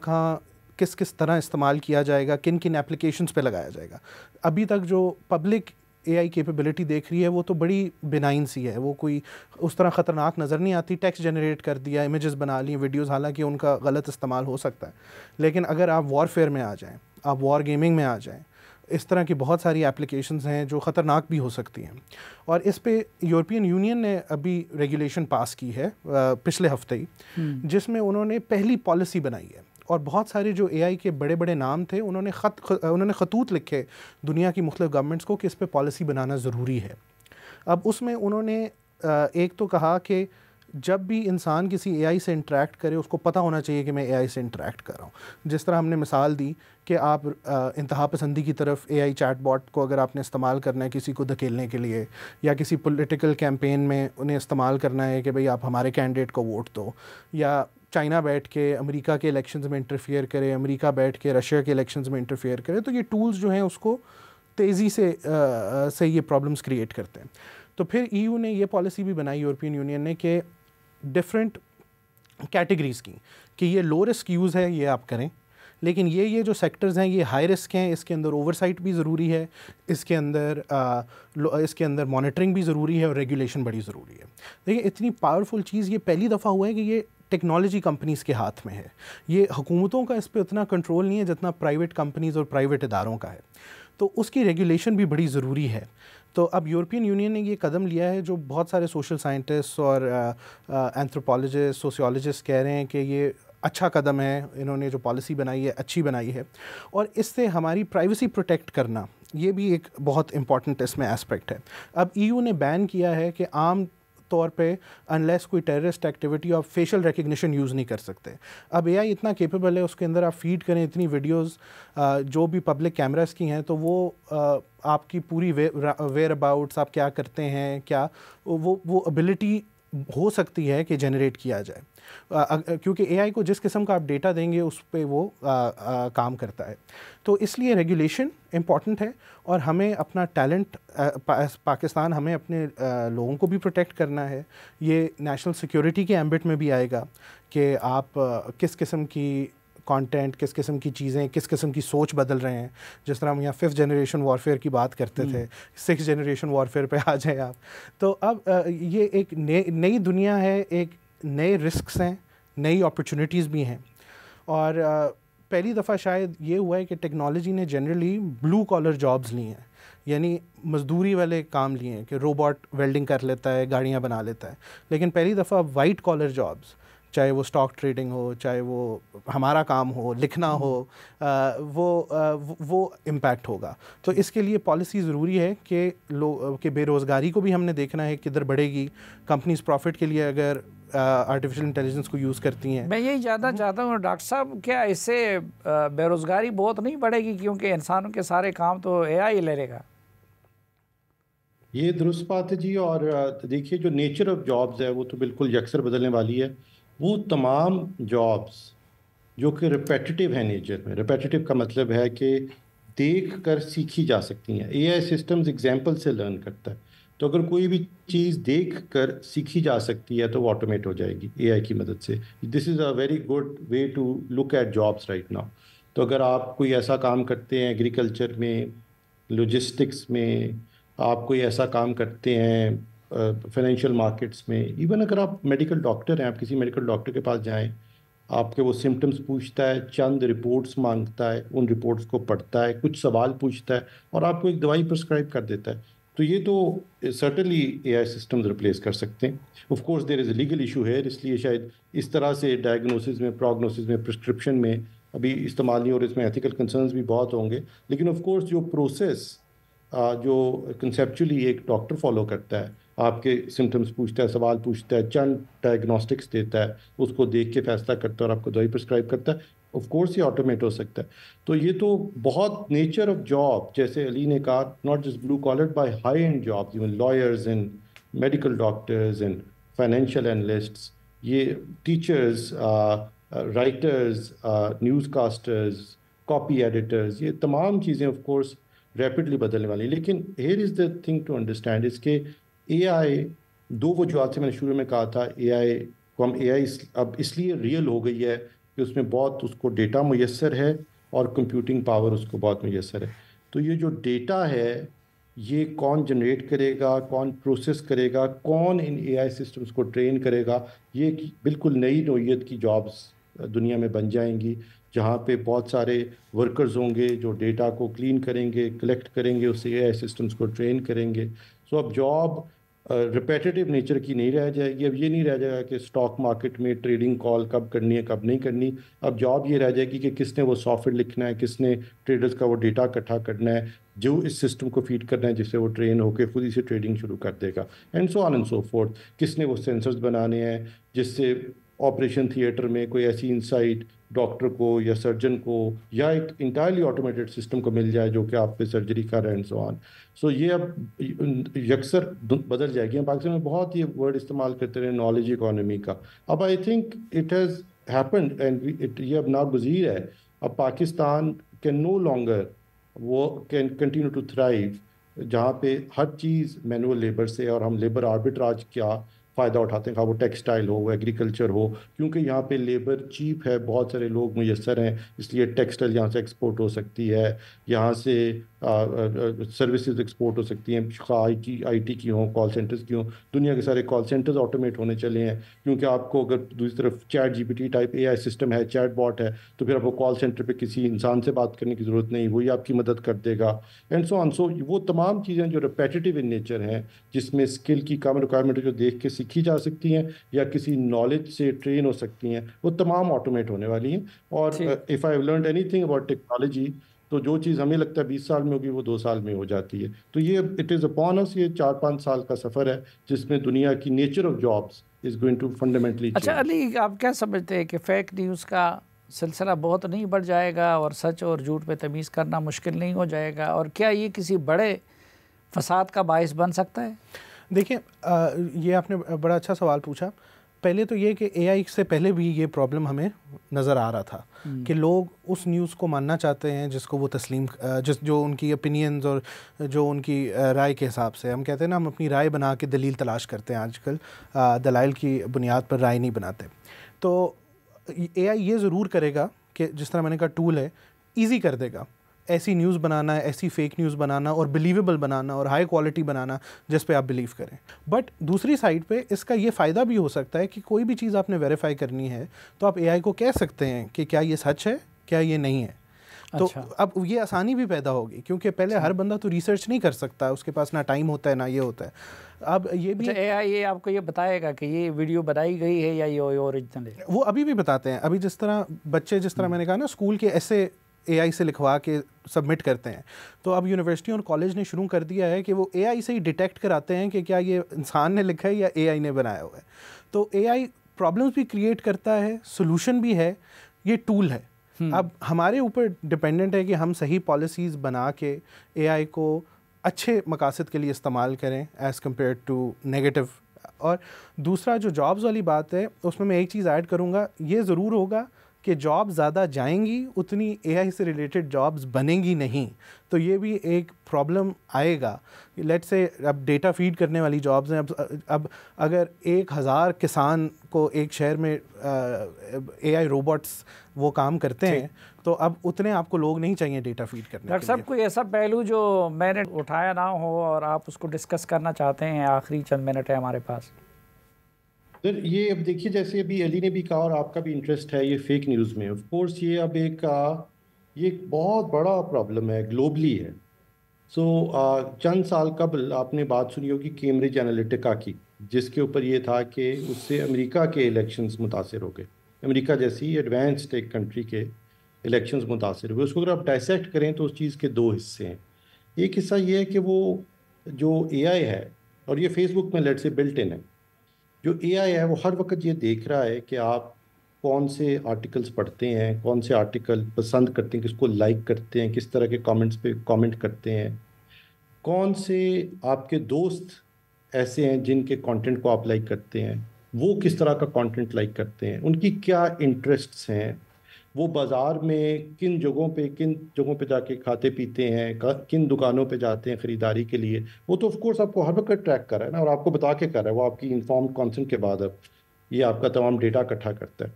کس طرح استعمال کیا جائے گا, کن اپلیکیشنز پہ لگایا جائے گا. ابھی تک جو پبلک اے آئی کیپیبلٹی دیکھ رہی ہے وہ تو بڑی بینائن سی ہے, وہ کوئی اس طرح خطرناک نظر نہیں آتی. ٹیکسٹ جنریٹ کر دیا, امیجز بنا لی, ویڈیوز, حالانکہ ان کا غلط استعمال ہو سکتا ہے. لیکن اگر آپ وار فیئر میں آ جائیں, آپ وار گیمنگ میں آ جائیں, اس طرح کی بہت ساری اپلیکیشنز ہیں جو خطرناک بھی ہو سکتی ہیں. اور اس پہ یورپین یونین نے ابھی ریگولیشن پاس کی ہے پچھلے ہفتے ہی, جس میں انہوں نے پہلی پالیسی بنائی ہے. اور بہت سارے جو اے آئی کے بڑے نام تھے انہوں نے خطوط لکھے دنیا کی مختلف گورنمنٹس کو کہ اس پہ پالیسی بنانا ضروری ہے. اب اس میں انہوں نے ایک تو کہا کہ جب بھی انسان کسی اے آئی سے انٹریکٹ کرے اس کو پتہ ہونا چاہیے کہ میں اے آئی سے انٹریکٹ کر رہا ہوں. جس طرح ہم نے مثال دی کہ آپ انتہا پسندی کی طرف اے آئی چیٹ باٹ کو اگر آپ نے استعمال کرنا ہے کسی کو دھکیلنے کے لیے, یا کسی پولیٹیکل کیمپین میں انہیں استعمال کرنا ہے کہ بھئی آپ ہمارے کینڈیڈیٹ کو ووٹ دو, یا چائنا بیٹھ کے امریکہ کے الیکشنز میں انٹرفیئر کرے, امریکہ بیٹھ کے رشیا کے الیکشنز میں انٹرفیئر کرے, تو یہ ٹولز جو ہیں اس کو تیزی سے یہ پرابلمس کریٹ کرتے ہیں. تو پھر ای یو نے یہ پالیسی بھی بنائی, یورپین یونین نے, کہ ڈفرینٹ کیٹیگریز کی کہ یہ لو رسک یوز ہے یہ آپ کریں, لیکن یہ جو سیکٹرز ہیں یہ ہائی رسک ہیں, اس کے اندر اوورسائٹ بھی ضروری ہے, اس کے اندر مانیٹرنگ بھی ضروری ہے, اور ریگولیشن بڑی ضروری ہے. دیکھیں اتنی پاورفل چیز یہ پہلی دفعہ ہوا ہے کہ یہ ٹیکنالوجی کمپنیز کے ہاتھ میں ہے. یہ حکومتوں کا اس پہ اتنا کنٹرول نہیں ہے جتنا پرائیویٹ کمپنیز اور پرائیویٹ اداروں کا ہے, تو اس کی ریگولیشن بھی بڑی ضروری ہے. تو اب یورپین یونین نے یہ قدم لیا ہے جو بہت سارے سوشل سائنٹسٹ اور اینتھروپولوجسٹ, سوسیولوجسٹ کہہ رہے ہیں کہ یہ اچھا قدم ہے, انہوں نے جو پالیسی بنائی ہے اچھی بنائی ہے, اور اس سے ہماری پرائیویسی پروٹیکٹ کرنا یہ بھی ایک بہت امپورٹنٹ اس میں ایسپیکٹ ہے. اب ای یو نے بین کیا ہے کہ عام طور پہ انلیس کوئی ٹیررسٹ ایکٹیویٹی آپ فیشل ریکگنیشن یوز نہیں کر سکتے. اب اے آئی اتنا کیپیبل ہے, اس کے اندر آپ فیڈ کریں اتنی ویڈیوز جو بھی پبلک کیمراز کی ہیں, تو وہ آپ کی پوری ویئر اباؤٹس, آپ کیا کرتے ہیں, کیا وہ ابیلٹی ہو سکتی ہے کہ جنریٹ کیا جائے, کیونکہ اے آئی کو جس قسم کا آپ ڈیٹا دیں گے اس پہ وہ کام کرتا ہے. تو اس لیے ریگولیشن امپورٹنٹ ہے, اور ہمیں اپنا ٹیلنٹ پاکستان, ہمیں اپنے لوگوں کو بھی پروٹیکٹ کرنا ہے. یہ نیشنل سیکیورٹی کے ایمبٹ میں بھی آئے گا کہ آپ کس قسم کی کانٹینٹ, کس قسم کی چیزیں, کس قسم کی سوچ بدل رہے ہیں. جس طرح ہم یہاں 5th جنریشن وارفیئر کی بات کرتے تھے, 6th جنریشن وارفیئر پہ آ جائیں آپ. تو اب یہ ایک نئی دنیا ہے, ایک نئے رسکس ہیں, نئی اپرچونیٹیز بھی ہیں. اور پہلی دفعہ شاید یہ ہوا ہے کہ ٹیکنالوجی نے جنرلی بلو کالر جابز لی ہیں, یعنی مزدوری والے کام لیے ہیں کہ روبوٹ ویلڈنگ کر لیتا ہے, گاڑیاں بنا لیتا ہے. لیکن پہلی دفعہ وائٹ کالر جابز, چاہے وہ اسٹاک ٹریڈنگ ہو, چاہے وہ ہمارا کام ہو, لکھنا ہو, وہ امپیکٹ ہوگا. تو اس کے لیے پالیسی ضروری ہے کہ بے روزگاری کو بھی ہم نے دیکھنا ہے کدھر بڑھے گی. کمپنیز پروفٹ کے لیے اگر آرٹیفیشل انٹیلیجنس کو یوز کرتی ہیں. میں یہی جاننا چاہتا ہوں ڈاکٹر صاحب, کیا اس سے بے روزگاری بہت نہیں بڑھے گی, کیونکہ انسانوں کے سارے کام تو اے آئی لے لے گا؟ یہ درست بات ہے جی. اور دیکھیے جو نیچر آف جابز ہے وہ تو بالکل یکسر بدلنے والی ہے. وہ تمام جابز جو کہ ریپیٹیٹیو ہیں نیچر میں, ریپیٹیٹیو کا مطلب ہے کہ دیکھ کر سیکھی جا سکتی ہیں. اے آئی سسٹمز ایگزامپل سے لرن کرتا ہے, تو اگر کوئی بھی چیز دیکھ کر سیکھی جا سکتی ہے تو وہ آٹومیٹ ہو جائے گی اے آئی کی مدد سے. This is a very good way to look at jobs right now. تو اگر آپ کوئی ایسا کام کرتے ہیں ایگریکلچر میں, لاجسٹکس میں, آپ کوئی ایسا کام کرتے ہیں فائنینشیل مارکیٹس میں, ایون اگر آپ میڈیکل ڈاکٹر ہیں, آپ کسی میڈیکل ڈاکٹر کے پاس جائیں آپ کے وہ سمٹمز پوچھتا ہے، چند رپورٹس مانگتا ہے، ان رپورٹس کو پڑھتا ہے، کچھ سوال پوچھتا ہے اور آپ کو ایک دوائی پرسکرائب کر دیتا ہے. تو یہ تو سرٹنلی اے آئی سسٹمز ریپلیس کر سکتے ہیں. Of course there is a legal issue ہے، اس لیے شاید اس طرح سے ڈائگنوسس میں، پروگنوسس میں، پرسکرپشن میں ابھی استعمال نہیں، اور اس میں ایتھیکل کنسرنز بھی بہت ہوں گے. لیکن آف کورس جو پروسیس جو کنسیپچولی ایک ڈاکٹر فالو کرتا ہے، آپ کے سمٹمز پوچھتا ہے، سوال پوچھتا ہے، چند ڈائگنوسٹکس دیتا ہے، اس کو دیکھ کے فیصلہ کرتا ہے اور آپ کو دوائی پرسکرائب کرتا ہے. آف کورس یہ آٹومیٹ ہو سکتا ہے. تو یہ تو بہت نیچر آف جاب، جیسے علی نے کہا، not just blue collar, by high end jobs, even lawyers and medical doctors and financial analysts, یہ teachers, writers, news casters, copy editors, یہ تمام چیزیں آف کورس ریپڈلی بدلنے والی. لیکن here is the thing to understand, اس کے اے آئی دو وجوہات سے میں نے شروع میں کہا تھا، اے آئی کو ہم اے آئی اب اس لیے ریئل ہو گئی ہے کہ اس میں بہت اس کو ڈیٹا میسر ہے اور کمپیوٹنگ پاور اس کو بہت میسر ہے. تو یہ جو ڈیٹا ہے یہ کون جنریٹ کرے گا، کون پروسیس کرے گا، کون ان اے آئی سسٹمز کو ٹرین کرے گا، یہ بالکل نئی نوعیت کی جابس دنیا میں بن جائیں گی، جہاں پہ بہت سارے ورکرز ہوں گے جو ڈیٹا کو کلین کریں گے، کلیکٹ کریں گے، اس سے اے آئی سسٹمز کو ٹرین کریں گے. سو اب جاب ریپیٹیو نیچر کی نہیں رہ جائے گی. اب یہ نہیں رہ جائے گا کہ اسٹاک مارکیٹ میں ٹریڈنگ کال کب کرنی ہے کب نہیں کرنی. اب جاب یہ رہ جائے گی کہ کس نے وہ سافٹ ویئر لکھنا ہے، کس نے ٹریڈرز کا وہ ڈیٹا اکٹھا کرنا ہے، جو اس سسٹم کو فیڈ کرنا ہے جس سے وہ ٹرین ہو کے خود ہی سے ٹریڈنگ شروع کر دے گا، and so on and so forth. کس نے وہ سینسرز بنانے ہیں جس سے آپریشن تھیٹر میں کوئی ایسی انسائٹ ڈاکٹر کو یا سرجن کو یا ایک انٹائرلی آٹومیٹڈ سسٹم کو مل جائے جو کہ آپ پہ سرجری کر رہے ہیں، سو آن. سو یہ اب یکسر بدل جائے گی. ہم پاکستان میں بہت یہ ورڈ استعمال کرتے رہے نالج اکانومی کا. اب I think it has happened and یہ اب ناگزیر ہے. اب پاکستان کین نو لانگر وہ کین کنٹینیو ٹو تھرائیو جہاں پہ ہر چیز مینول لیبر سے، اور ہم لیبر آربٹراج کیا فائدہ اٹھاتے ہیں، خواہ وہ ٹیکسٹائل ہو، وہ ایگریکلچر ہو، کیونکہ یہاں پہ لیبر چیپ ہے، بہت سارے لوگ میسر ہیں، اس لیے ٹیکسٹائل یہاں سے ایکسپورٹ ہو سکتی ہے، یہاں سے سروسز ایکسپورٹ ہو سکتی ہیں، آئی ٹی کی ہوں، کال سینٹرز کی ہوں. دنیا کے سارے کال سینٹرز آٹومیٹ ہونے چلے ہیں، کیونکہ آپ کو اگر دوسری طرف ChatGPT type AI system ہے، چیٹ باٹ ہے، تو پھر آپ کو کال سینٹر پہ کسی انسان سے بات کرنے کی ضرورت نہیں، وہی آپ کی مدد کر دے گا، اینڈ سو آن. سو وہ تمام چیزیں جو ریپیٹیو ان نیچر ہیں، جس میں اسکل کی کم ریکوائرمنٹ جو دیکھ کے سیکھی جا سکتی ہیں یا کسی نالج سے ٹرین ہو سکتی ہیں، وہ تمام آٹومیٹ ہونے والی ہیں. اور if I have learned any thing about technology, تو جو چیز ہمیں لگتا ہے 20 سال میں ہوگی وہ 2 سال میں ہو جاتی ہے. تو یہ اٹ از اپون اس، یہ 4-5 سال کا سفر ہے جس میں دنیا کی nature of jobs is going to fundamentally change. اچھا علی، آپ کیا سمجھتے ہیں کہ فیک نیوز کا سلسلہ بہت نہیں بڑھ جائے گا اور سچ اور جھوٹ پہ تمیز کرنا مشکل نہیں ہو جائے گا، اور کیا یہ کسی بڑے فساد کا باعث بن سکتا ہے؟ دیکھیں یہ آپ نے بڑا اچھا سوال پوچھا. پہلے تو یہ کہ اے آئی سے پہلے بھی یہ پرابلم ہمیں نظر آ رہا تھا کہ لوگ اس نیوز کو ماننا چاہتے ہیں جس کو وہ تسلیم، جو ان کی اپینینز اور جو ان کی رائے کے حساب سے، ہم کہتے ہیں نا ہم اپنی رائے بنا کے دلیل تلاش کرتے ہیں، آج کل دلائل کی بنیاد پر رائے نہیں بناتے. تو اے آئی یہ ضرور کرے گا کہ جس طرح میں نے کہا ٹول ہے، ایزی کر دے گا ایسی نیوز بنانا، ایسی فیک نیوز بنانا اور بلیویبل بنانا اور ہائی کوالٹی بنانا جس پہ آپ بلیو کریں. بٹ دوسری سائڈ پہ اس کا یہ فائدہ بھی ہو سکتا ہے کہ کوئی بھی چیز آپ نے ویریفائی کرنی ہے تو آپ اے آئی کو کہہ سکتے ہیں کہ کیا یہ سچ ہے، کیا یہ نہیں ہے. تو اب یہ آسانی بھی پیدا ہوگی، کیونکہ پہلے ہر بندہ تو ریسرچ نہیں کر سکتا، اس کے پاس نہ ٹائم ہوتا ہے نہ یہ ہوتا ہے. اب یہ بھی اے آئی یہ آپ کو یہ بتائے گا کہ یہ ویڈیو بنائی گئی ہے یا یہ اوریجنل ہے، وہ ابھی بھی بتاتے ہیں. ابھی جس طرح بچے، جس طرح میں نے کہا نا اسکول کے ایسے اے آئی سے لکھوا کے سبمٹ کرتے ہیں، تو اب یونیورسٹی اور کالج نے شروع کر دیا ہے کہ وہ اے آئی سے ہی ڈیٹیکٹ کراتے ہیں کہ کیا یہ انسان نے لکھا ہے یا اے آئی نے بنایا ہوا ہے. تو اے آئی پرابلمس بھی کریٹ کرتا ہے، سولوشن بھی ہے، یہ ٹول ہے. اب ہمارے اوپر ڈپینڈنٹ ہے کہ ہم صحیح پالیسیز بنا کے اے آئی کو اچھے مقاصد کے لیے استعمال کریں ایز کمپیئر ٹو نیگیٹو. اور دوسرا جو جابز والی بات ہے اس میں ایک چیز ایڈ کروں گا، یہ ضرور ہوگا کہ جاب زیادہ جائیں گی اتنی اے آئی سے ریلیٹڈ جابز بنیں گی نہیں. تو یہ بھی ایک پرابلم آئے گا. لیٹ سے اب ڈیٹا فیڈ کرنے والی جابز ہیں، اب اگر 1000 کسان کو ایک شہر میں اے آئی روبوٹس وہ کام کرتے ہیں تو اب اتنے آپ کو لوگ نہیں چاہیے ڈیٹا فیڈ کرنے. ڈاکٹر صاحب کوئی ایسا پہلو جو میں نے اٹھایا نہ ہو اور آپ اس کو ڈسکس کرنا چاہتے ہیں؟ آخری چند منٹ ہے ہمارے پاس. سر یہ اب دیکھیے جیسے ابھی علی نے بھی کہا اور آپ کا بھی انٹرسٹ ہے یہ فیک نیوز میں، آف کورس یہ اب ایک بہت بڑا پرابلم ہے، گلوبلی ہے. سو چند سال قبل آپ نے بات سنی ہوگی کیمبرج انالیٹکا کی، جس کے اوپر یہ تھا کہ اس سے امریکہ کے الیکشنز متاثر ہو گئے. امریکہ جیسی ایڈوانسڈ ایک کنٹری کے الیکشنز متاثر ہوئے. اس کو اگر آپ ڈائسیکٹ کریں تو اس چیز کے دو حصے ہیں. ایک حصہ یہ ہے کہ وہ جو اے آئی ہے، اور یہ فیس بک میں لیٹ سے بلٹ ان ہے، جو اے آئی ہے وہ ہر وقت یہ دیکھ رہا ہے کہ آپ کون سے آرٹیکلز پڑھتے ہیں، کون سے آرٹیکل پسند کرتے ہیں، کس کو لائک کرتے ہیں، کس طرح کے کامنٹس پہ کامنٹ کرتے ہیں، کون سے آپ کے دوست ایسے ہیں جن کے کانٹینٹ کو آپ لائک کرتے ہیں، وہ کس طرح کا کانٹینٹ لائک کرتے ہیں، ان کی کیا انٹرسٹس ہیں، وہ بازار میں کن جگہوں پہ جا کے کھاتے پیتے ہیں، کن دکانوں پہ جاتے ہیں خریداری کے لیے. وہ تو آف کورس آپ کو ہر وقت ٹریک کر رہا ہے نا، اور آپ کو بتا کے کر رہا ہے، وہ آپ کی انفارمڈ کانسنٹ کے بعد اب یہ آپ کا تمام ڈیٹا اکٹھا کرتا ہے.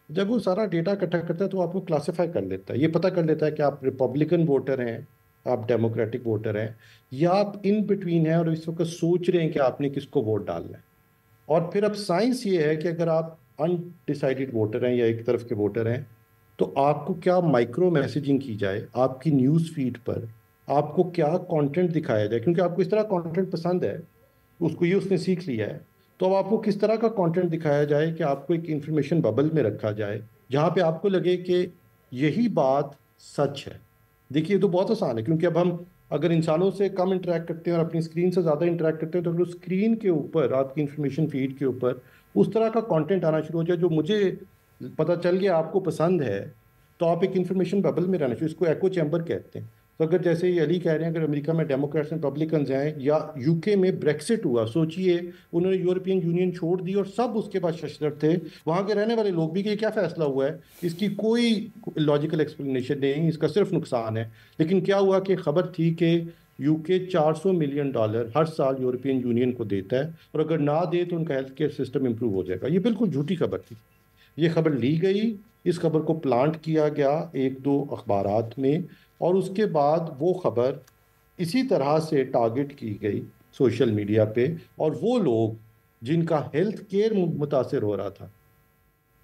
جب وہ سارا ڈیٹا اکٹھا کرتا ہے تو آپ کو کلاسیفائی کر لیتا ہے، یہ پتہ کر لیتا ہے کہ آپ ریپبلکن ووٹر ہیں، آپ ڈیموکریٹک ووٹر ہیں، یا آپ ان بٹوین ہیں اور اس وقت سوچ رہے ہیں کہ آپ نے کس کو ووٹ ڈالنا ہے. اور پھر اب سائنس یہ ہے کہ اگر آپ انڈیسائیڈڈ ووٹر ہیں یا ایک طرف کے ووٹر ہیں تو آپ کو کیا مائکرو میسیجنگ کی جائے آپ کی نیوز فیڈ پر، آپ کو کیا کانٹینٹ دکھایا جائے، کیونکہ آپ کو اس طرح کانٹینٹ پسند ہے، اس نے سیکھ لیا ہے. تو اب آپ کو کس طرح کا کانٹینٹ دکھایا جائے کہ آپ کو ایک انفارمیشن ببل میں رکھا جائے جہاں پہ آپ کو لگے کہ یہی بات سچ ہے. دیکھیے یہ تو بہت آسان ہے، کیونکہ اب ہم اگر انسانوں سے کم انٹریکٹ کرتے ہیں اور اپنی اسکرین سے زیادہ انٹریکٹ کرتے ہیں تو اگر اسکرین کے اوپر آپ کی انفارمیشن فیڈ کے اوپر اس طرح کا کانٹینٹ آنا شروع ہو جائے جو مجھے پتہ چل گیا آپ کو پسند ہے، تو آپ ایک انفارمیشن ببل میں رہنا چاہیے. اس کو ایکو چیمبر کہتے ہیں. تو اگر جیسے یہ علی کہہ رہے ہیں اگر امریکہ میں ڈیموکریٹس اینڈ ریپبلکنز ہیں، یا یو کے میں بریکسٹ ہوا، سوچئے انہوں نے یورپین یونین چھوڑ دی اور سب اس کے بعد ششدر تھے، وہاں کے رہنے والے لوگ بھی کہ یہ کیا فیصلہ ہوا ہے، اس کی کوئی لاجیکل ایکسپلینیشن نہیں، اس کا صرف نقصان ہے. لیکن کیا ہوا کہ خبر تھی کہ یو کے $400 ملین ہر سال یورپین یونین کو دیتا ہے، اور اگر نہ دے تو ان کا ہیلتھ کیئر سسٹم امپروو ہو جائے گا. یہ بالکل جھوٹی خبر تھی. یہ خبر لی گئی، اس خبر کو پلانٹ کیا گیا ایک دو اخبارات میں، اور اس کے بعد وہ خبر اسی طرح سے ٹارگٹ کی گئی سوشل میڈیا پہ، اور وہ لوگ جن کا ہیلتھ کیئر متاثر ہو رہا تھا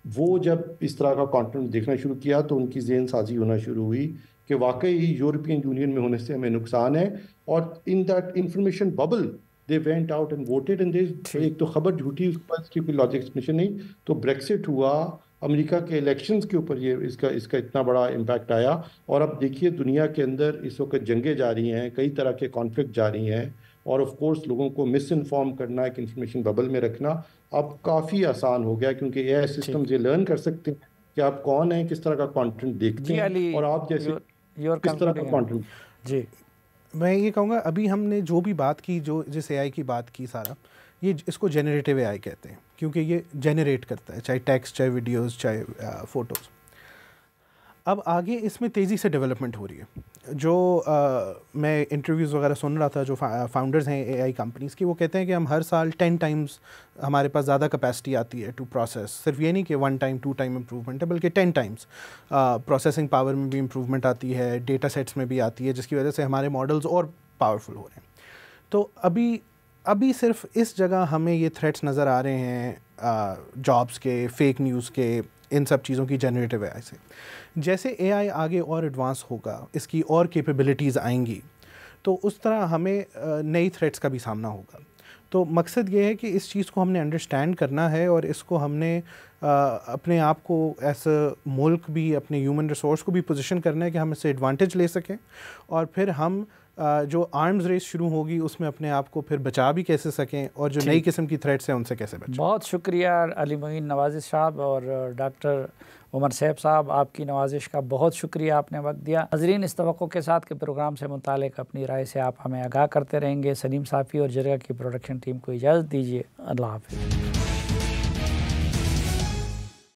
وہ جب اس طرح کا کانٹینٹ دیکھنا شروع کیا تو ان کی ذہن سازی ہونا شروع ہوئی کہ واقعی یورپین یونین میں ہونے سے ہمیں نقصان ہے. اور in that information bubble they went out and voted and ایک تو خبر جھوٹی، اس کے بعد اس کی کوئی لاجک ایکسپلینیشن نہیں. تو بریکسٹ ہوا، امریکہ کے الیکشنز کے اوپر یہ اس کا اتنا بڑا امپیکٹ آیا. اور اب دیکھیے دنیا کے اندر اس وقت جنگیں جاری ہیں، کئی طرح کے کانفلکٹ جاری ہیں، اور آف کورس لوگوں کو مس انفارم کرنا، ایک انفارمیشن ببل میں رکھنا اب کافی آسان ہو گیا، کیونکہ اے آئی سسٹمز یہ لرن کر سکتے ہیں کہ آپ کون ہیں، کس طرح کا کانٹینٹ دیکھتے ہیں، اور آپ جیسے کس طرح کا کانٹینٹ. جی میں یہ کہوں گا ابھی ہم نے جو بھی بات کی، جس اے آئی کی بات کی سارا، یہ اس کو جنریٹیو اے آئی کہتے ہیں، کیونکہ یہ جنریٹ کرتا ہے، چاہے ٹیکسٹ، چاہے ویڈیوز، چاہے فوٹوز. اب آگے اس میں تیزی سے ڈیولپمنٹ ہو رہی ہے. جو میں انٹرویوز وغیرہ سن رہا تھا جو فاؤنڈرز ہیں اے آئی کمپنیز کی، وہ کہتے ہیں کہ ہم ہر سال 10 ٹائمز ہمارے پاس زیادہ کیپیسٹی آتی ہے ٹو پروسیس. صرف یہ نہیں کہ 1 ٹائم 2 ٹائم امپروومنٹ ہے، بلکہ 10 ٹائمز پروسیسنگ پاور میں بھی امپروومنٹ آتی ہے، ڈیٹا سیٹس میں بھی آتی ہے، جس کی وجہ سے ہمارے ماڈلز اور پاورفل ہو رہے ہیں. تو ابھی صرف اس جگہ ہمیں یہ تھریٹس نظر آ رہے ہیں جابس کے، فیک نیوز کے، ان سب چیزوں کی جنریٹیو اے آئی سے. جیسے اے آئی آگے اور ایڈوانس ہوگا، اس کی اور کیپیبلٹیز آئیں گی، تو اس طرح ہمیں نئی تھریٹس کا بھی سامنا ہوگا. تو مقصد یہ ہے کہ اس چیز کو ہم نے انڈرسٹینڈ کرنا ہے، اور اس کو ہم نے اپنے آپ کو ایز اے ملک بھی، اپنے ہیومن ریسورس کو بھی پوزیشن کرنا ہے کہ ہم اس سے ایڈوانٹیج لے سکیں، اور پھر ہم جو آرمز ریس شروع ہوگی اس میں اپنے آپ کو پھر بچا بھی کیسے سکیں، اور جو نئی قسم کی تھریٹس ہیں ان سے کیسے بچیں. بہت شکریہ علی معین نوازش صاحب اور ڈاکٹر عمر سیب صاحب، آپ کی نوازش کا بہت شکریہ، آپ نے وقت دیا. ناظرین، اس توقع کے ساتھ کہ پروگرام سے متعلق اپنی رائے سے آپ ہمیں آگاہ کرتے رہیں گے، سلیم صافی اور جرگہ کی پروڈکشن ٹیم کو اجازت دیجیے. اللہ حافظ.